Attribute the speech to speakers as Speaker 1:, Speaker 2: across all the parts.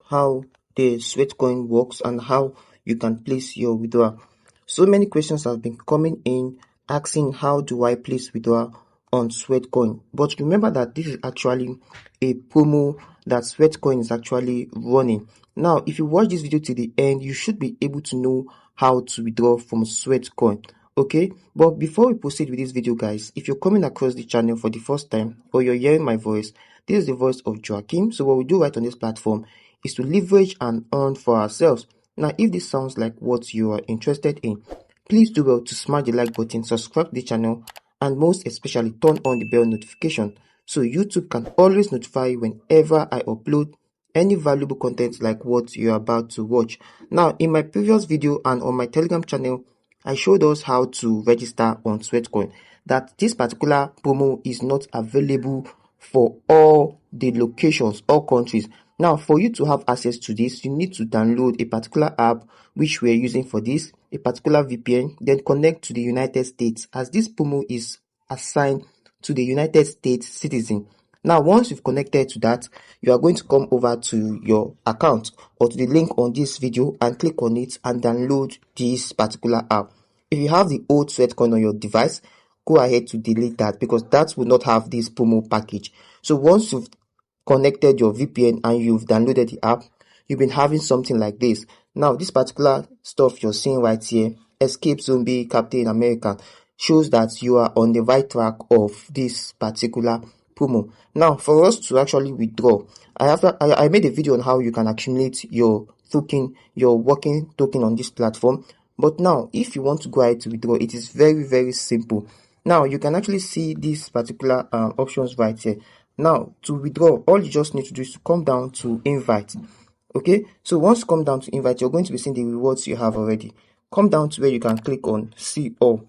Speaker 1: how the Sweatcoin works and how you can place your withdrawal. So many questions have been coming in asking how do I place withdrawal on Sweatcoin. But remember that this is actually a promo that Sweatcoin is actually running. Now, if you watch this video to the end, you should be able to know how to withdraw from Sweatcoin. Okay, but before we proceed with this video, guys, if you're coming across the channel for the first time or you're hearing my voice, this is the voice of Joaking. So what we do right on this platform is to leverage and earn for ourselves. Now, if this sounds like what you are interested in, please do well to smash the like button, subscribe to the channel, and most especially turn on the bell notification so YouTube can always notify you whenever I upload any valuable content like what you're about to watch. Now, in my previous video and on my Telegram channel, I showed us how to register on Sweatcoin. That this particular promo is not available for all the locations, all countries. Now, for you to have access to this, you need to download a particular app which we're using for this, a particular VPN, then connect to the United States, as this promo is assigned to the United States citizen. Now, once you've connected to that, you are going to come over to your account or to the link on this video and click on it and download this particular app. If you have the old Sweatcoin on your device, go ahead to delete that because that will not have this promo package. So once you've connected your VPN and you've downloaded the app, you've been having something like this. Now, this particular stuff you're seeing right here, Escape Zombie Captain America, shows that you are on the right track of this particular promo. Now, for us to actually withdraw, I made a video on how you can accumulate your token, your working token on this platform. But now, if you want to go ahead to withdraw, it is very, very simple. Now, you can actually see these particular options right here. Now, to withdraw, all you just need to do is to come down to invite. Okay, so once you come down to invite, you're going to be seeing the rewards you have already. Come down to where you can click on see all.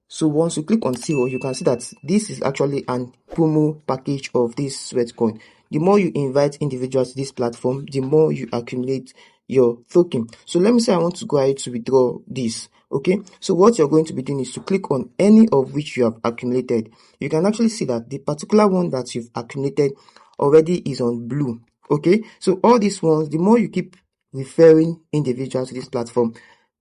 Speaker 1: So once you click on see all, you can see that this is actually an promo package of this Sweatcoin. The more you invite individuals to this platform, the more you accumulate your token. So let me say I want to go ahead to withdraw this. Okay, so what you're going to be doing is to click on any of which you have accumulated. You can actually see that the particular one that you've accumulated already is on blue. Okay, so all these ones, the more you keep referring individuals to this platform,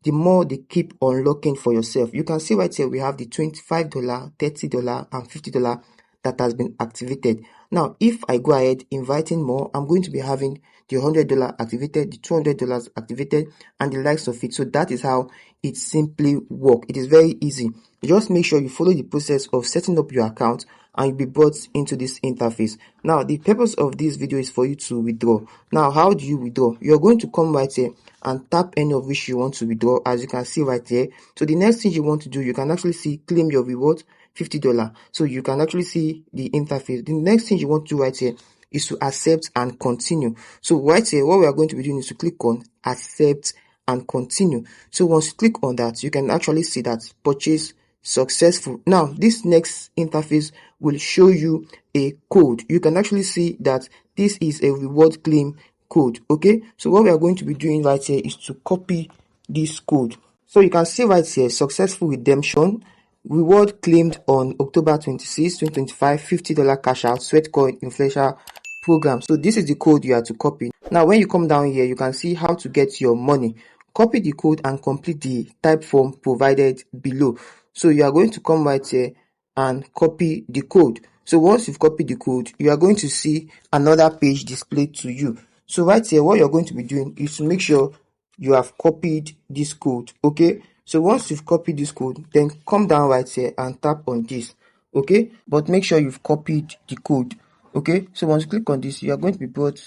Speaker 1: the more they keep unlocking for yourself. You can see right here we have the $25, $30, and $50 that has been activated. Now, if I go ahead inviting more, I'm going to be having the $100 activated, the $200 activated, and the likes of it. So that is how it simply works. It is very easy. Just make sure you follow the process of setting up your account and you'll be brought into this interface. Now, the purpose of this video is for you to withdraw. Now, how do you withdraw? You're going to come right here and tap any of which you want to withdraw, as you can see right here. So the next thing you want to do, you can actually see claim your reward, $50. So you can actually see the interface. The next thing you want to do right here is to accept and continue. So right here, what we are going to be doing is to click on accept and continue. So once you click on that, you can actually see that purchase successful. Now, this next interface will show you a code. You can actually see that this is a reward claim code. Okay, so what we are going to be doing right here is to copy this code. So you can see right here, successful redemption, reward claimed on October 26, 2025, $50 cash out, Sweatcoin influencer program. So this is the code you have to copy. Now, when you come down here, you can see how to get your money. Copy the code and complete the type form provided below. So you are going to come right here and copy the code. So once you've copied the code, you are going to see another page displayed to you. So right here, what you're going to be doing is to make sure you have copied this code. Okay, so once you've copied this code, then come down right here and tap on this. Okay, but make sure you've copied the code. Okay, so once you click on this, you are going to be brought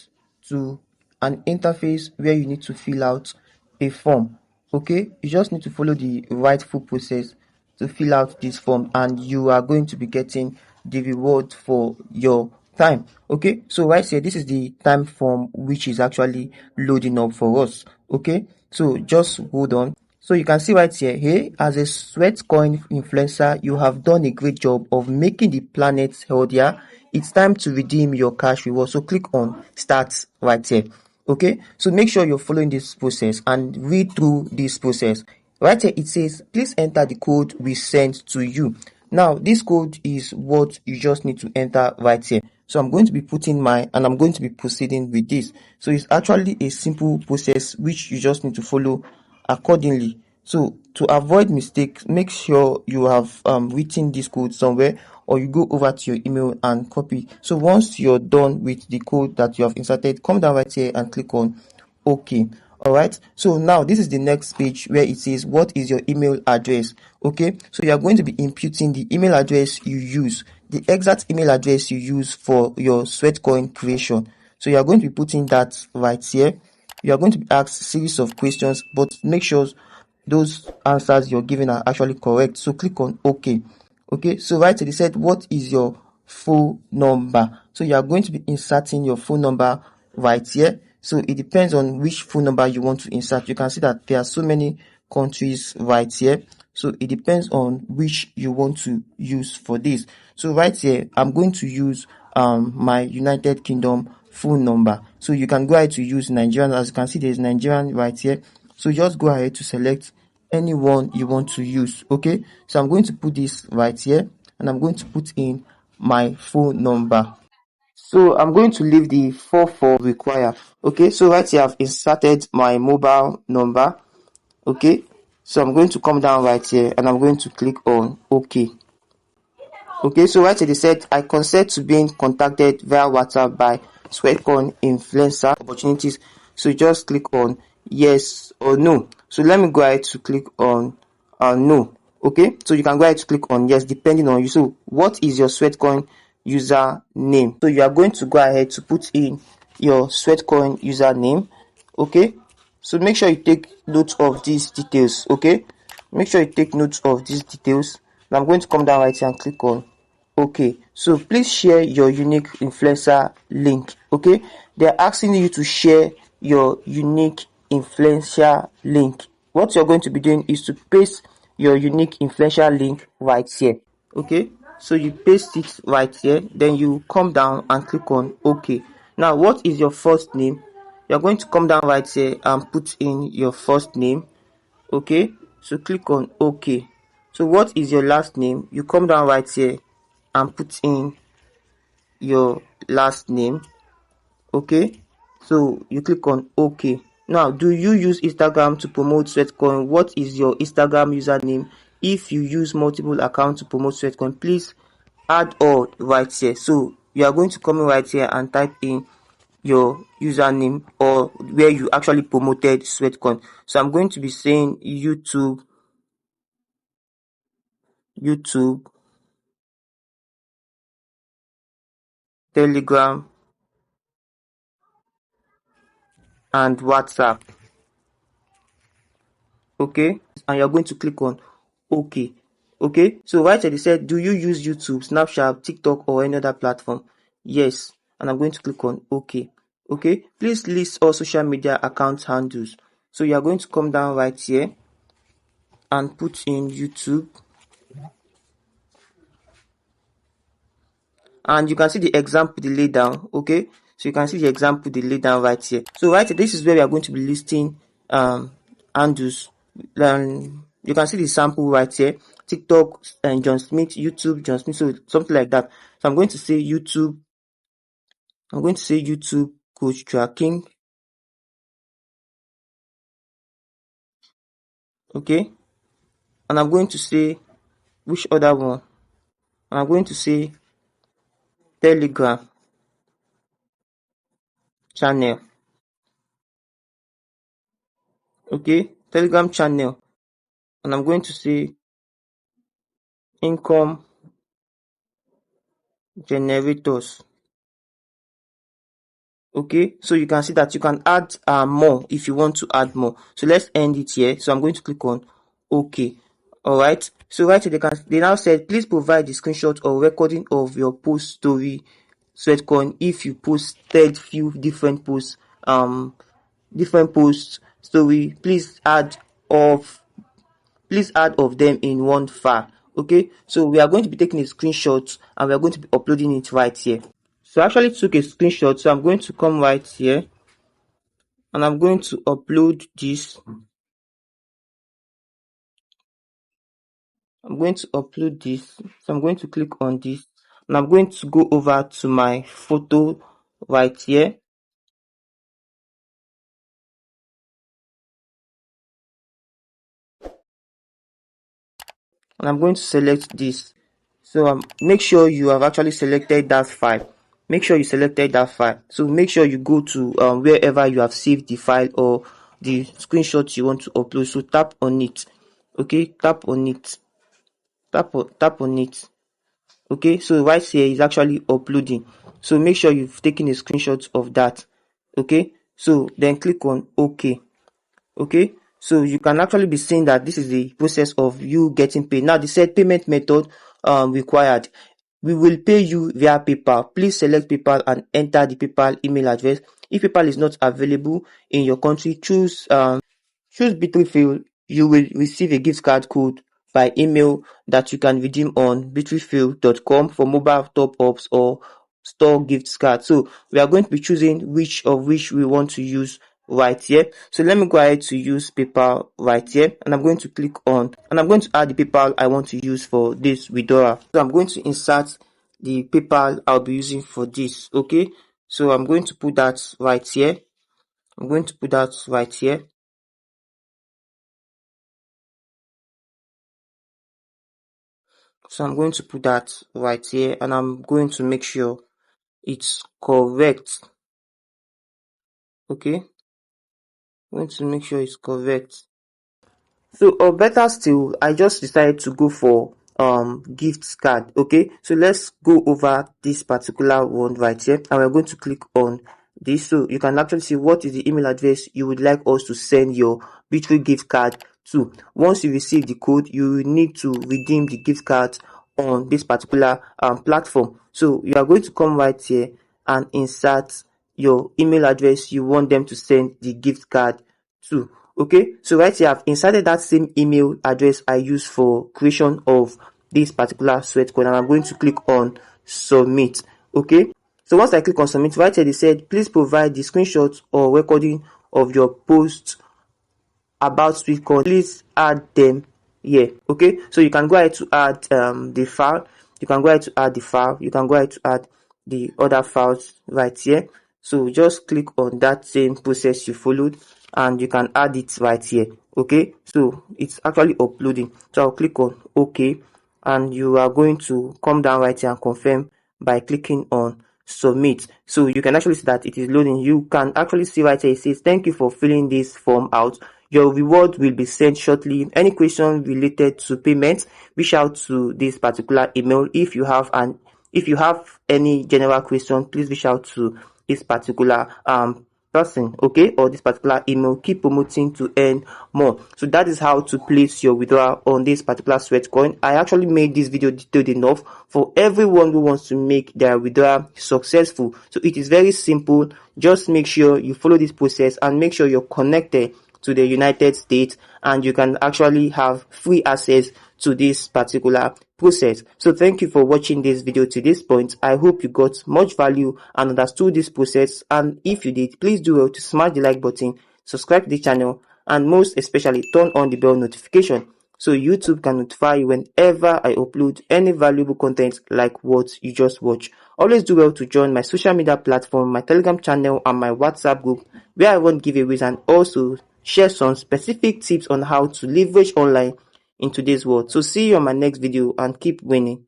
Speaker 1: to an interface where you need to fill out a form. Okay, you just need to follow the rightful process to fill out this form and you are going to be getting the reward for your time. Okay, so right here, this is the time form which is actually loading up for us. Okay, so just hold on. So you can see right here, hey, as a Sweatcoin influencer, you have done a great job of making the planet healthier. It's time to redeem your cash reward. So click on start right here. Okay, so make sure you're following this process and read through this process. Right here, it says, please enter the code we sent to you. Now, this code is what you just need to enter right here. So I'm going to be putting mine and I'm going to be proceeding with this. So it's actually a simple process which you just need to follow accordingly. So to avoid mistakes, make sure you have written this code somewhere, or you go over to your email and copy. So once you're done with the code that you have inserted, come down right here and click on OK. All right, so now this is the next page where it says what is your email address. Okay, so you are going to be imputing the email address you use, the exact email address you use for your Sweatcoin creation. So you are going to be putting that right here. You are going to be asked a series of questions, but make sure those answers you're giving are actually correct. So click on OK. Okay, so right here they said what is your phone number. So you are going to be inserting your phone number right here. So it depends on which phone number you want to insert. You can see that there are so many countries right here. So it depends on which you want to use for this. So right here, I'm going to use my United Kingdom phone number. So you can go ahead to use Nigerian. As you can see, there's Nigerian right here. So just go ahead to select anyone you want to use. Okay, so I'm going to put this right here and I'm going to put in my phone number. So I'm going to leave the 44 require. Okay, so right here I've inserted my mobile number. Okay, so I'm going to come down right here and I'm going to click on OK. Okay, so right here they said I consent to being contacted via WhatsApp by Sweatcoin influencer opportunities. So just click on yes or no. So let me go ahead to click on no. Okay, so you can go ahead to click on yes depending on you. So what is your Sweatcoin username? So you are going to go ahead to put in your Sweatcoin username. Okay, so make sure you take note of these details. Okay, make sure you take note of these details. Now I'm going to come down right here and click on OK. So please share your unique influencer link. Okay, they're asking you to share your unique influencer link. What you're going to be doing is to paste your unique influencer link right here. Okay, so you paste it right here, then you come down and click on OK. Now what is your first name? You're going to come down right here and put in your first name. Okay, so click on OK. So what is your last name? You come down right here and put in your last name. Okay, so you click on OK. Now, do you use Instagram to promote Sweatcoin? What is your Instagram username? If you use multiple accounts to promote Sweatcoin, please add all right here. So you are going to come in right here and type in your username or where you actually promoted Sweatcoin. So I'm going to be saying YouTube, Telegram, and WhatsApp. Okay, and you're going to click on OK. Okay, so right here they said, do you use YouTube, Snapchat, TikTok, or any other platform? Yes, and I'm going to click on OK. Okay, please list all social media account handles. So you are going to come down right here and put in YouTube, and you can see the example they laid down. Okay, so you can see the example they laid down right here. So right here, this is where we are going to be listing handles. You can see the sample right here: TikTok and John Smith, YouTube John Smith, so something like that. So I'm going to say YouTube. I'm going to say YouTube Coach Joaking. Okay, and I'm going to say which other one? And I'm going to say Telegram channel. Okay, Telegram channel, and I'm going to say income generators. Okay, so you can see that you can add more if you want to add more. So let's end it here. So I'm going to click on OK. All right, so right here they now said please provide the screenshot or recording of your post story Sweatcoin if you posted few different posts story. Please add of them in one file. Okay, so we are going to be taking a screenshot and we are going to be uploading it right here. So I actually took a screenshot, so I'm going to come right here and I'm going to upload this. I'm going to upload this. So I'm going to click on this and I'm going to go over to my photo right here. And I'm going to select this. So make sure you have actually selected that file. Make sure you selected that file. So make sure you go to wherever you have saved the file or the screenshot you want to upload. So tap on it. Okay, tap on it. Tap on it. Okay, so right here is actually uploading. So make sure you've taken a screenshot of that. Okay, so then click on OK. Okay, so you can actually be seeing that this is the process of you getting paid. Now, the said payment method required. We will pay you via PayPal. Please select PayPal and enter the PayPal email address. If PayPal is not available in your country, choose Bitrefill. You will receive a gift card code by email that you can redeem on bitrefill.com for mobile top-ups or store gift card. So we are going to be choosing which we want to use right here. So let me go ahead to use PayPal right here, and I'm going to click on, and I'm going to add the PayPal I want to use for this withdrawal. So I'm going to insert the PayPal I'll be using for this. Okay, so I'm going to put that right here. I'm going to put that right here. So I'm going to put that right here, and I'm going to make sure it's correct. Okay, I'm going to make sure it's correct. So, or better still, I just decided to go for gift card. Okay, so let's go over this particular one right here, and we're going to click on this, so you can actually see what is the email address you would like us to send your Bitcoin gift card to. Once you receive the code, you will need to redeem the gift card on this particular platform. So you are going to come right here and insert your email address you want them to send the gift card to. Okay, so right here I've inserted that same email address I used for creation of this particular Sweatcoin, and I'm going to click on submit. Okay, so once I click on submit, right here they said please provide the screenshot or recording of your post about Sweetcoin. Please add them here. Okay, so you can go ahead to add the file. You can go ahead to add the file. You can go ahead to add the other files right here. So just click on that same process you followed, and you can add it right here. Okay, so it's actually uploading. So I'll click on OK, and you are going to come down right here and confirm by clicking on submit. So you can actually see that it is loading. You can actually see right here it says thank you for filling this form out. Your reward will be sent shortly. Any question related to payment, reach out to this particular email. If you have any general question, please reach out to this particular person, okay, or this particular email. Keep promoting to earn more. So that is how to place your withdrawal on this particular Sweatcoin. I actually made this video detailed enough for everyone who wants to make their withdrawal successful. So it is very simple. Just make sure you follow this process and make sure you're connected to the United States, and you can actually have free access to this particular process. So thank you for watching this video to this point. I hope you got much value and understood this process, and if you did, please do well to smash the like button, subscribe to the channel, and most especially turn on the bell notification so YouTube can notify you whenever I upload any valuable content like what you just watched. Always do well to join my social media platform, my Telegram channel, and my WhatsApp group, where I run giveaways and also share some specific tips on how to leverage online in today's world. So see you on my next video, and keep winning.